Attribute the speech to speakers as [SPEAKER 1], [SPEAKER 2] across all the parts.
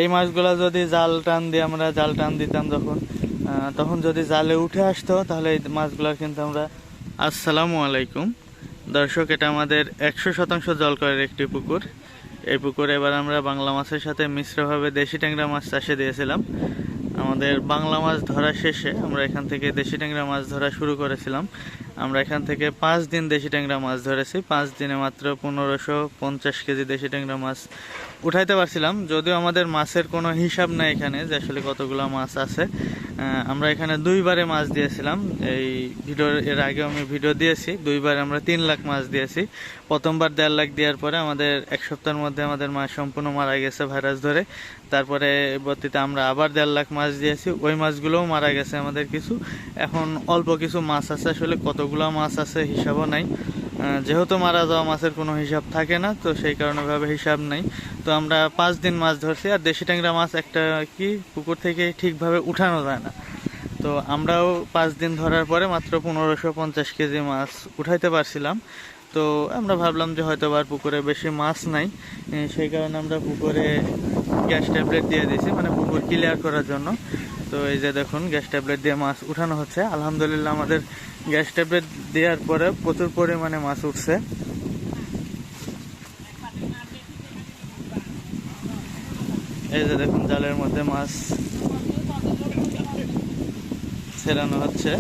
[SPEAKER 1] এই মাছগুলা যদি জাল টান দিয়ে আমরা জাল টান দিতাম তখন যদি জালে উঠে আসতো তাহলে এই মাছগুলা কিন্তু আমরা। আসসালামু আলাইকুম দর্শক, এটা আমাদের 100% জলকরের একটি পুকুর। এই পুকুরে এবার আমরা বাংলা মাছের সাথে মিশ্রভাবে দেশি ট্যাংরা মাছ চাষে দিয়েছিলাম। আমাদের বাংলা মাছ ধরা শেষে আমরা এখান থেকে দেশি ট্যাংরা মাছ ধরা শুরু করেছিলাম। আমরা এখান থেকে 5 দিন দেশি ট্যাংরা মাছ ধরেছি। 5 দিনে মাত্র 1550 কেজি দেশি ট্যাংরা মাছ উঠাইতে পারছিলাম। যদিও আমাদের মাছের কোনো হিসাব নাই এখানে যে আসলে কতগুলো মাছ আছে। আমরা এখানে 2বারে মাছ দিয়েছিলাম। এই এর আগে আমি ভিডিও দিয়েছি, 2বারে আমরা 3 লাখ মাছ দিয়েছি। প্রথমবার 1.5 লাখ দেওয়ার পরে আমাদের 1 সপ্তাহের মধ্যে আমাদের মাছ সম্পূর্ণ মারা গেছে ভাইরাস ধরে। তারপরে বর্তীতে আমরা আবার 1.5 লাখ মাছ দিয়েছি, ওই মাছগুলোও মারা গেছে আমাদের কিছু। এখন অল্প কিছু মাছ আছে, আসলে কতগুলো মাছ আছে হিসাবও নাই। যেহেতু মারা যাওয়া মাছের কোনো হিসাব থাকে না, তো সেই কারণে ভাবে হিসাব নাই। তো আমরা 5 দিন মাছ ধরছি। আর দেশি ট্যাংরা মাছ একটা কি পুকুর থেকে ঠিকভাবে উঠানো যায় না। তো আমরাও 5 দিন ধরার পরে মাত্র 1550 কেজি মাছ উঠাইতে পারছিলাম। তো আমরা ভাবলাম যে হয়তো আর পুকুরে বেশি মাছ নাই, সেই কারণে আমরা পুকুরে গ্যাস ট্যাবলেট দিয়ে দিয়েছি, মানে পুকুর ক্লিয়ার করার জন্য। তো এই যে দেখুন, গ্যাস ট্যাবলেট দিয়ে মাছ উঠানো হচ্ছে। আলহামদুলিল্লাহ আমাদের গ্যাস ট্যাবলেট দেওয়ার পরে প্রচুর পরিমাণে মাছ উঠছে। এই যে দেখুন, জালের মধ্যে মাছ ছেড়ানো হচ্ছে।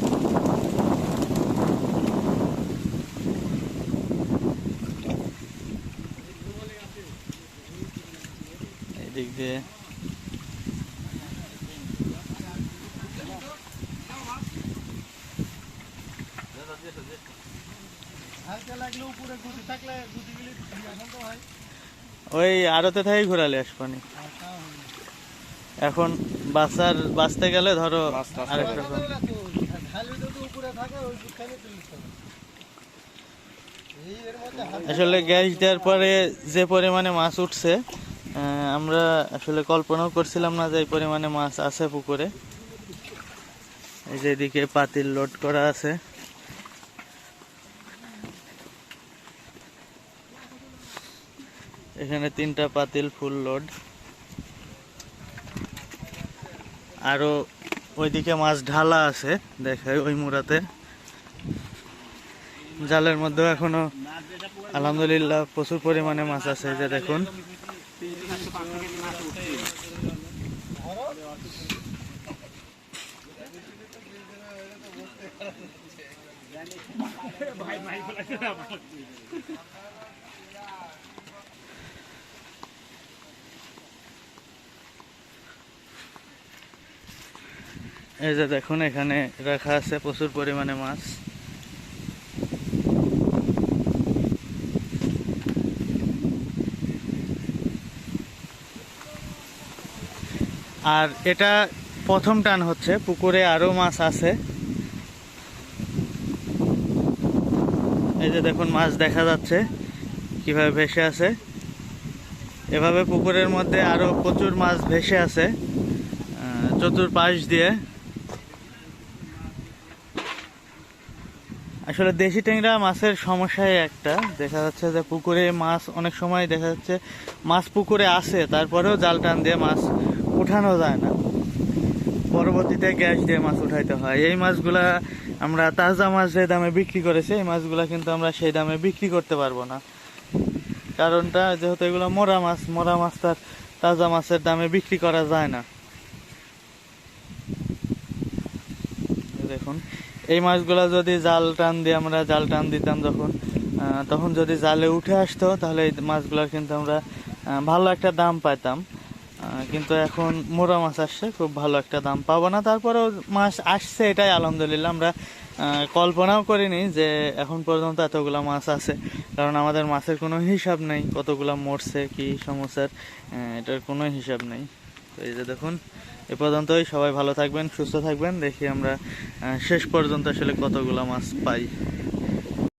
[SPEAKER 1] এদিক দিয়ে ওই আড়তে থেকে ঘোরালে আসবানি। এখন বাঁচতে গেলে ধরো আরেকটা আসলে গ্যাস দেওয়ার পরে যে পরিমাণে মাছ উঠছে, আমরা আসলে কল্পনাও করছিলাম না যে এই পরিমাণে মাছ আছে পুকুরে। এই যে এদিকে পাতিল লোড করা আছে। এখানে 3টা পাতিল ফুল লোড। আরো ওইদিকে মাছ ঢালা আছে, দেখায় ওই মুরাতে। জালের মধ্যে এখনো আলহামদুলিল্লাহ প্রচুর পরিমাণে মাছ আছে, যে দেখুন। এই যে দেখুন, এখানে রাখা আছে প্রচুর পরিমাণে মাছ। আর এটা প্রথম টান হচ্ছে, পুকুরে আরো মাছ আছে। এই যে দেখুন, মাছ দেখা যাচ্ছে কিভাবে ভেসে আছে। এভাবে পুকুরের মধ্যে আরো প্রচুর মাছ ভেসে আছে চতুর্পাশ দিয়ে। আসলে দেশি ট্যাংরা মাছের সমস্যাই একটা, দেখা যাচ্ছে যে পুকুরে মাছ অনেক সময় দেখা যাচ্ছে মাছ পুকুরে আসে, তারপরেও জাল টান দিয়ে মাছ উঠানো যায় না। পরবর্তীতে গ্যাস দিয়ে মাছ উঠাইতে হয়। এই মাছগুলা আমরা তাজা মাছ যে দামে বিক্রি করেছি, এই মাছগুলা কিন্তু আমরা সেই দামে বিক্রি করতে পারবো না। কারণটা যেহেতু এগুলো মরা মাছ তার তাজা মাছের দামে বিক্রি করা যায় না। দেখুন, এই মাছগুলা যদি জাল টান দিয়ে আমরা জাল টান দিতাম তখন যদি জালে উঠে আসতো তাহলে এই মাছগুলার কিন্তু আমরা ভালো একটা দাম পাইতাম। কিন্তু এখন মোরা মাছ আসছে, খুব ভালো একটা দাম পাবো না। তারপরেও মাছ আসছে, এটাই আলহামদুলিল্লাহ। আমরা কল্পনাও করিনি যে এখন পর্যন্ত এতগুলা মাছ আছে, কারণ আমাদের মাছের কোনো হিসাব নেই কতগুলা মরছে কি সমস্যার, এটার কোনো হিসাব নেই। তো এই যে দেখুন, এ পর্যন্তই। সবাই ভালো থাকবেন, সুস্থ থাকবেন। দেখি আমরা শেষ পর্যন্ত আসলে কতগুলা মাছ পাই।